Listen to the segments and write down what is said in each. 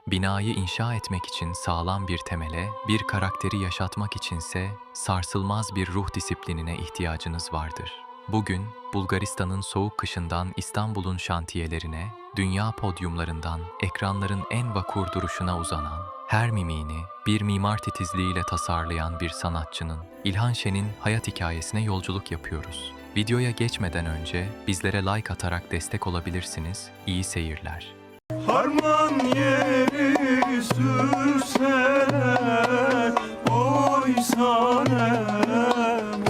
Binayı inşa etmek için sağlam bir temele, bir karakteri yaşatmak içinse sarsılmaz bir ruh disiplinine ihtiyacınız vardır. Bugün Bulgaristan'ın soğuk kışından İstanbul'un şantiyelerine, dünya podyumlarından ekranların en vakur duruşuna uzanan, her mimiğini bir mimar titizliğiyle tasarlayan bir sanatçının, İlhan Şen'in hayat hikayesine yolculuk yapıyoruz. Videoya geçmeden önce bizlere like atarak destek olabilirsiniz. İyi seyirler. Harman yeri sürseler, oy sanem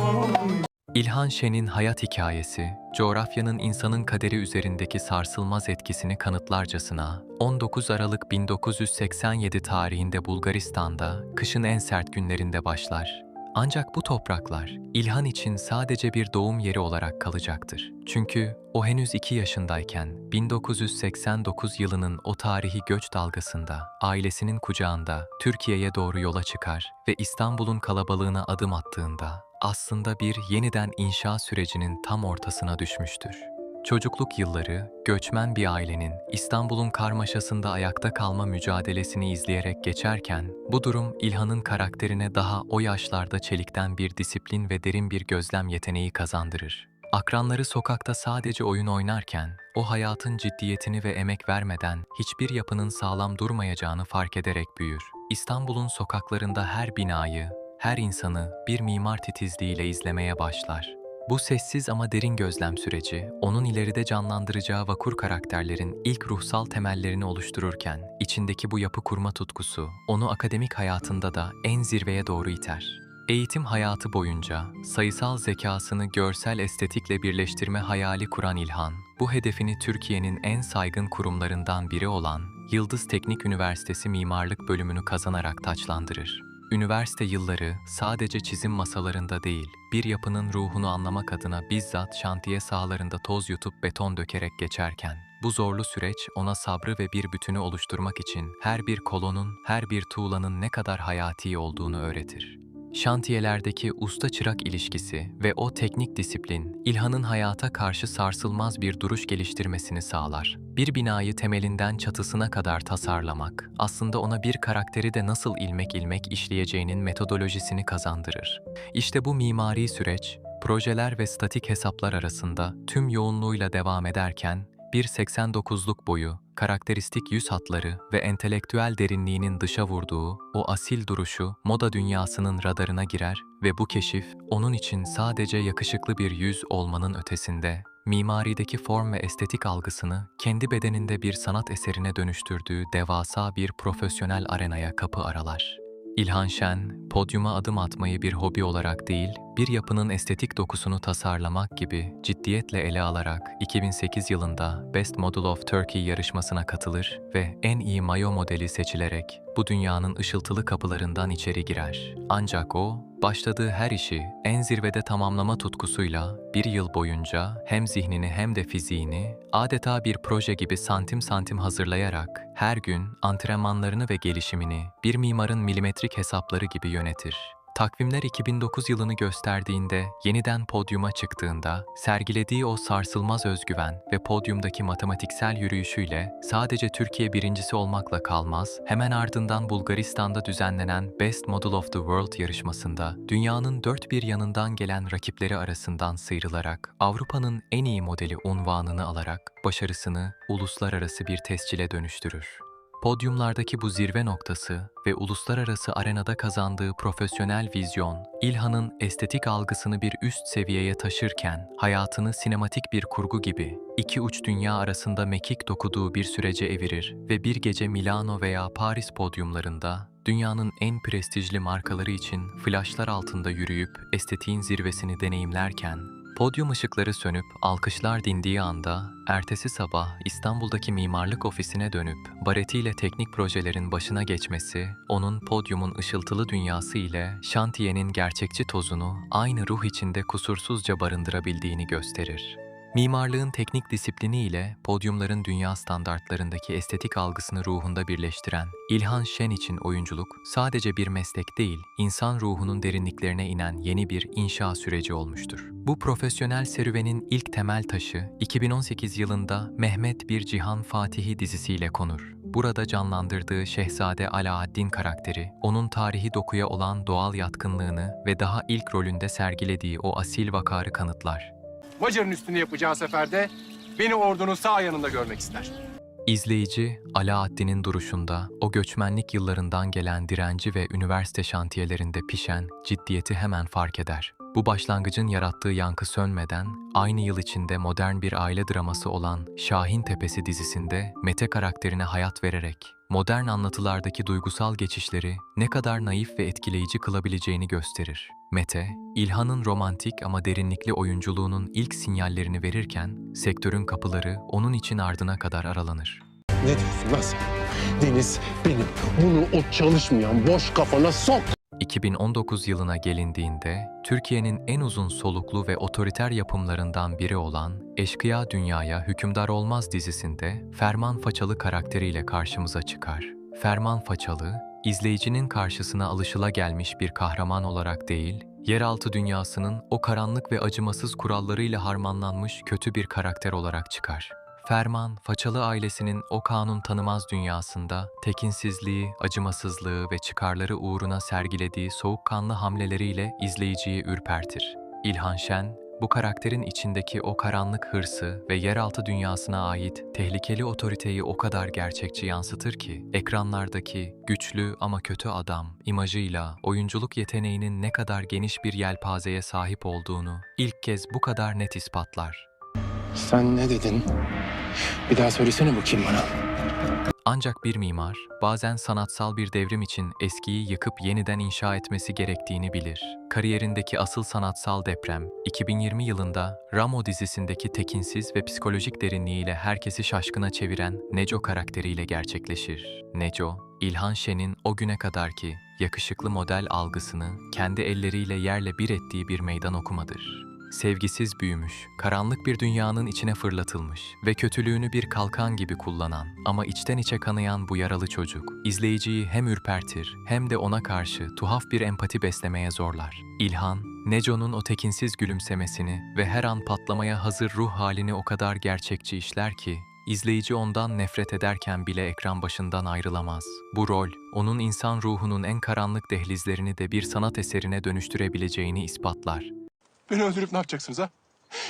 oy. İlhan Şen'in hayat hikayesi, coğrafyanın insanın kaderi üzerindeki sarsılmaz etkisini kanıtlarcasına, 19 Aralık 1987 tarihinde Bulgaristan'da kışın en sert günlerinde başlar. Ancak bu topraklar, İlhan için sadece bir doğum yeri olarak kalacaktır. Çünkü o henüz 2 yaşındayken, 1989 yılının o tarihi göç dalgasında, ailesinin kucağında Türkiye'ye doğru yola çıkar ve İstanbul'un kalabalığına adım attığında, aslında bir yeniden inşa sürecinin tam ortasına düşmüştür. Çocukluk yılları, göçmen bir ailenin İstanbul'un karmaşasında ayakta kalma mücadelesini izleyerek geçerken, bu durum İlhan'ın karakterine daha o yaşlarda çelikten bir disiplin ve derin bir gözlem yeteneği kazandırır. Akranları sokakta sadece oyun oynarken, o hayatın ciddiyetini ve emek vermeden hiçbir yapının sağlam durmayacağını fark ederek büyür. İstanbul'un sokaklarında her binayı, her insanı bir mimar titizliğiyle izlemeye başlar. Bu sessiz ama derin gözlem süreci, onun ileride canlandıracağı vakur karakterlerin ilk ruhsal temellerini oluştururken, içindeki bu yapı kurma tutkusu, onu akademik hayatında da en zirveye doğru iter. Eğitim hayatı boyunca, sayısal zekasını görsel estetikle birleştirme hayali kuran İlhan, bu hedefini Türkiye'nin en saygın kurumlarından biri olan Yıldız Teknik Üniversitesi Mimarlık bölümünü kazanarak taçlandırır. Üniversite yılları sadece çizim masalarında değil, bir yapının ruhunu anlamak adına bizzat şantiye sahalarında toz yutup beton dökerek geçerken, bu zorlu süreç ona sabrı ve bir bütünü oluşturmak için her bir kolonun, her bir tuğlanın ne kadar hayati olduğunu öğretir. Şantiyelerdeki usta-çırak ilişkisi ve o teknik disiplin, İlhan'ın hayata karşı sarsılmaz bir duruş geliştirmesini sağlar. Bir binayı temelinden çatısına kadar tasarlamak, aslında ona bir karakteri de nasıl ilmek ilmek işleyeceğinin metodolojisini kazandırır. İşte bu mimari süreç, projeler ve statik hesaplar arasında tüm yoğunluğuyla devam ederken, 1,89'luk boyu, karakteristik yüz hatları ve entelektüel derinliğinin dışa vurduğu o asil duruşu moda dünyasının radarına girer ve bu keşif onun için sadece yakışıklı bir yüz olmanın ötesinde, mimarideki form ve estetik algısını kendi bedeninde bir sanat eserine dönüştürdüğü devasa bir profesyonel arenaya kapı aralar. İlhan Şen, podyuma adım atmayı bir hobi olarak değil, bir yapının estetik dokusunu tasarlamak gibi ciddiyetle ele alarak 2008 yılında Best Model of Turkey yarışmasına katılır ve en iyi mayo modeli seçilerek bu dünyanın ışıltılı kapılarından içeri girer. Ancak o, başladığı her işi en zirvede tamamlama tutkusuyla bir yıl boyunca hem zihnini hem de fiziğini adeta bir proje gibi santim santim hazırlayarak her gün antrenmanlarını ve gelişimini bir mimarın milimetrik hesapları gibi yönetir. Takvimler 2009 yılını gösterdiğinde, yeniden podyuma çıktığında, sergilediği o sarsılmaz özgüven ve podyumdaki matematiksel yürüyüşüyle sadece Türkiye birincisi olmakla kalmaz, hemen ardından Bulgaristan'da düzenlenen Best Model of the World yarışmasında, dünyanın dört bir yanından gelen rakipleri arasından sıyrılarak, Avrupa'nın en iyi modeli unvanını alarak, başarısını uluslararası bir tescile dönüştürür. Podyumlardaki bu zirve noktası ve uluslararası arenada kazandığı profesyonel vizyon, İlhan'ın estetik algısını bir üst seviyeye taşırken, hayatını sinematik bir kurgu gibi iki uç dünya arasında mekik dokuduğu bir sürece evirir ve bir gece Milano veya Paris podyumlarında, dünyanın en prestijli markaları için flaşlar altında yürüyüp estetiğin zirvesini deneyimlerken, podyum ışıkları sönüp alkışlar dindiği anda, ertesi sabah İstanbul'daki mimarlık ofisine dönüp baretiyle teknik projelerin başına geçmesi, onun podyumun ışıltılı dünyası ile şantiyenin gerçekçi tozunu aynı ruh içinde kusursuzca barındırabildiğini gösterir. Mimarlığın teknik disiplini ile podyumların dünya standartlarındaki estetik algısını ruhunda birleştiren İlhan Şen için oyunculuk sadece bir meslek değil, insan ruhunun derinliklerine inen yeni bir inşa süreci olmuştur. Bu profesyonel serüvenin ilk temel taşı 2018 yılında Mehmet Bir Cihan Fatihi dizisiyle konur. Burada canlandırdığı Şehzade Alaaddin karakteri, onun tarihi dokuya olan doğal yatkınlığını ve daha ilk rolünde sergilediği o asil vakarı kanıtlar. Macar'ın üstünü yapacağı seferde beni ordunun sağ yanında görmek ister. İzleyici, Alaaddin'in duruşunda, o göçmenlik yıllarından gelen direnci ve üniversite şantiyelerinde pişen ciddiyeti hemen fark eder. Bu başlangıcın yarattığı yankı sönmeden, aynı yıl içinde modern bir aile draması olan Şahin Tepesi dizisinde Mete karakterine hayat vererek, modern anlatılardaki duygusal geçişleri ne kadar naif ve etkileyici kılabileceğini gösterir. Mete, İlhan'ın romantik ama derinlikli oyunculuğunun ilk sinyallerini verirken, sektörün kapıları onun için ardına kadar aralanır. Ne diyorsun lan sen? Deniz benim. Bunu o çalışmayan boş kafana sok. 2019 yılına gelindiğinde, Türkiye'nin en uzun soluklu ve otoriter yapımlarından biri olan Eşkıya Dünyaya Hükümdar Olmaz dizisinde Ferman Façalı karakteriyle karşımıza çıkar. Ferman Façalı, izleyicinin karşısına alışılagelmiş bir kahraman olarak değil, yeraltı dünyasının o karanlık ve acımasız kurallarıyla harmanlanmış kötü bir karakter olarak çıkar. Ferman, Façalı ailesinin o kanun tanımaz dünyasında tekinsizliği, acımasızlığı ve çıkarları uğruna sergilediği soğukkanlı hamleleriyle izleyiciyi ürpertir. İlhan Şen, bu karakterin içindeki o karanlık hırsı ve yeraltı dünyasına ait tehlikeli otoriteyi o kadar gerçekçi yansıtır ki, ekranlardaki güçlü ama kötü adam imajıyla oyunculuk yeteneğinin ne kadar geniş bir yelpazeye sahip olduğunu ilk kez bu kadar net ispatlar. Sen ne dedin? Bir daha söylesene bakayım bana. Ancak bir mimar, bazen sanatsal bir devrim için eskiyi yıkıp yeniden inşa etmesi gerektiğini bilir. Kariyerindeki asıl sanatsal deprem, 2020 yılında Ramo dizisindeki tekinsiz ve psikolojik derinliğiyle herkesi şaşkına çeviren Neco karakteriyle gerçekleşir. Neco, İlhan Şen'in o güne kadarki yakışıklı model algısını kendi elleriyle yerle bir ettiği bir meydan okumadır. Sevgisiz büyümüş, karanlık bir dünyanın içine fırlatılmış ve kötülüğünü bir kalkan gibi kullanan ama içten içe kanayan bu yaralı çocuk, izleyiciyi hem ürpertir hem de ona karşı tuhaf bir empati beslemeye zorlar. İlhan, Neco'nun o tekinsiz gülümsemesini ve her an patlamaya hazır ruh halini o kadar gerçekçi işler ki, izleyici ondan nefret ederken bile ekran başından ayrılamaz. Bu rol, onun insan ruhunun en karanlık dehlizlerini de bir sanat eserine dönüştürebileceğini ispatlar. Beni öldürüp ne yapacaksınız ha?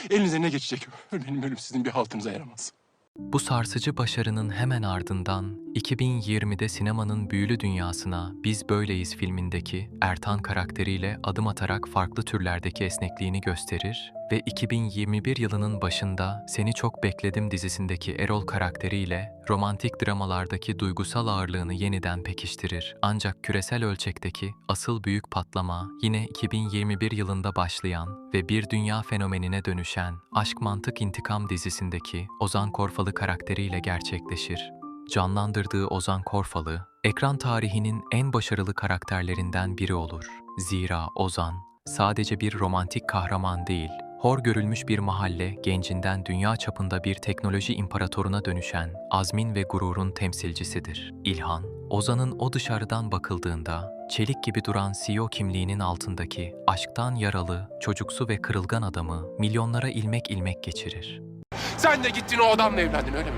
Elinize ne geçecek? Benim ölüm sizin bir haltınıza yaramaz. Bu sarsıcı başarının hemen ardından 2020'de sinemanın büyülü dünyasına Biz Böyleyiz filmindeki Ertan karakteriyle adım atarak farklı türlerdeki esnekliğini gösterir ve 2021 yılının başında Seni Çok Bekledim dizisindeki Erol karakteriyle romantik dramalardaki duygusal ağırlığını yeniden pekiştirir. Ancak küresel ölçekteki asıl büyük patlama yine 2021 yılında başlayan ve bir dünya fenomenine dönüşen Aşk Mantık İntikam dizisindeki Ozan Korfalı karakteriyle gerçekleşir. Canlandırdığı Ozan Korfalı, ekran tarihinin en başarılı karakterlerinden biri olur. Zira Ozan, sadece bir romantik kahraman değil, hor görülmüş bir mahalle gencinden dünya çapında bir teknoloji imparatoruna dönüşen azmin ve gururun temsilcisidir. İlhan, Ozan'ın o dışarıdan bakıldığında çelik gibi duran CEO kimliğinin altındaki aşktan yaralı, çocuksu ve kırılgan adamı milyonlara ilmek ilmek geçirir. Sen de gittin o adamla evlendin öyle mi?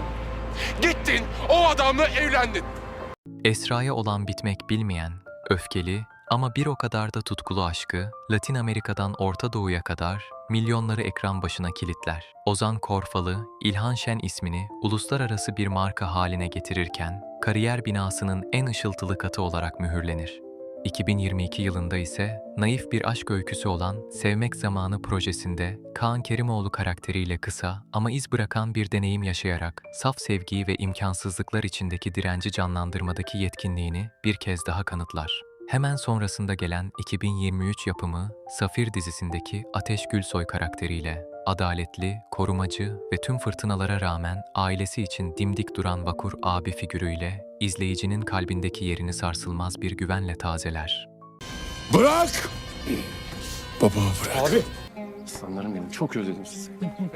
Gittin o adamla evlendin. Esra'ya olan bitmek bilmeyen, öfkeli ama bir o kadar da tutkulu aşkı, Latin Amerika'dan Orta Doğu'ya kadar milyonları ekran başına kilitler. Ozan Korfalı, İlhan Şen ismini uluslararası bir marka haline getirirken, kariyer binasının en ışıltılı katı olarak mühürlenir. 2022 yılında ise naif bir aşk öyküsü olan Sevmek Zamanı projesinde Kaan Kerimoğlu karakteriyle kısa ama iz bırakan bir deneyim yaşayarak saf sevgiyi ve imkansızlıklar içindeki direnci canlandırmadaki yetkinliğini bir kez daha kanıtlar. Hemen sonrasında gelen 2023 yapımı Safir dizisindeki Ateş Gülsoy karakteriyle adaletli, korumacı ve tüm fırtınalara rağmen ailesi için dimdik duran vakur abi figürüyle izleyicinin kalbindeki yerini sarsılmaz bir güvenle tazeler. Bırak! Baba bırak. Abi. Aslanlarım benim çok özledim sizi.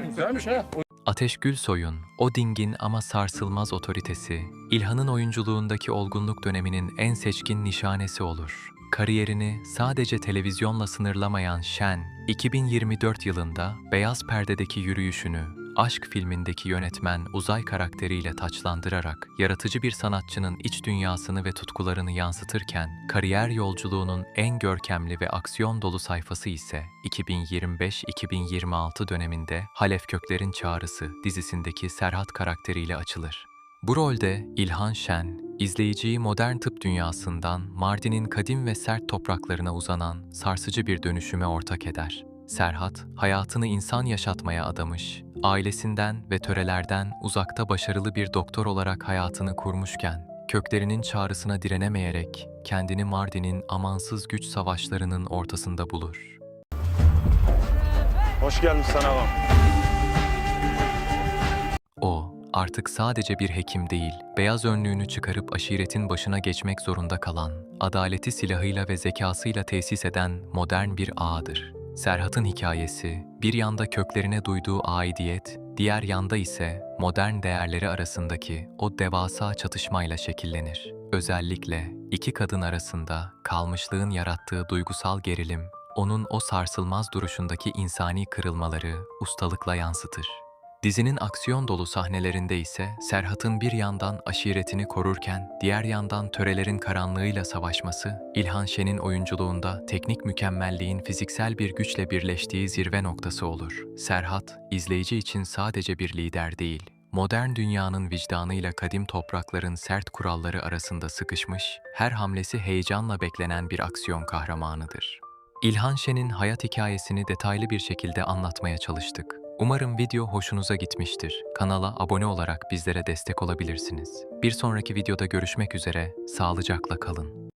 Güzelmiş ha. Ateş Gülsoy'un o dingin ama sarsılmaz otoritesi, İlhan'ın oyunculuğundaki olgunluk döneminin en seçkin nişanesi olur. Kariyerini sadece televizyonla sınırlamayan Şen, 2024 yılında beyaz perdedeki yürüyüşünü Aşk filmindeki yönetmen Uzay karakteriyle taçlandırarak yaratıcı bir sanatçının iç dünyasını ve tutkularını yansıtırken, kariyer yolculuğunun en görkemli ve aksiyon dolu sayfası ise 2025-2026 döneminde Halef Kökler'in Çağrısı dizisindeki Serhat karakteriyle açılır. Bu rolde İlhan Şen, izleyiciyi modern tıp dünyasından Mardin'in kadim ve sert topraklarına uzanan sarsıcı bir dönüşüme ortak eder. Serhat, hayatını insan yaşatmaya adamış, ailesinden ve törelerden uzakta başarılı bir doktor olarak hayatını kurmuşken, köklerinin çağrısına direnemeyerek kendini Mardin'in amansız güç savaşlarının ortasında bulur. Hoş geldin sana ağam. O, artık sadece bir hekim değil, beyaz önlüğünü çıkarıp aşiretin başına geçmek zorunda kalan, adaleti silahıyla ve zekasıyla tesis eden modern bir ağadır. Serhat'ın hikayesi, bir yanda köklerine duyduğu aidiyet, diğer yanda ise modern değerleri arasındaki o devasa çatışmayla şekillenir. Özellikle iki kadın arasında kalmışlığın yarattığı duygusal gerilim, onun o sarsılmaz duruşundaki insani kırılmaları ustalıkla yansıtır. Dizinin aksiyon dolu sahnelerinde ise Serhat'ın bir yandan aşiretini korurken diğer yandan törelerin karanlığıyla savaşması, İlhan Şen'in oyunculuğunda teknik mükemmelliğin fiziksel bir güçle birleştiği zirve noktası olur. Serhat, izleyici için sadece bir lider değil, modern dünyanın vicdanıyla kadim toprakların sert kuralları arasında sıkışmış, her hamlesi heyecanla beklenen bir aksiyon kahramanıdır. İlhan Şen'in hayat hikayesini detaylı bir şekilde anlatmaya çalıştık. Umarım video hoşunuza gitmiştir. Kanala abone olarak bizlere destek olabilirsiniz. Bir sonraki videoda görüşmek üzere, sağlıcakla kalın.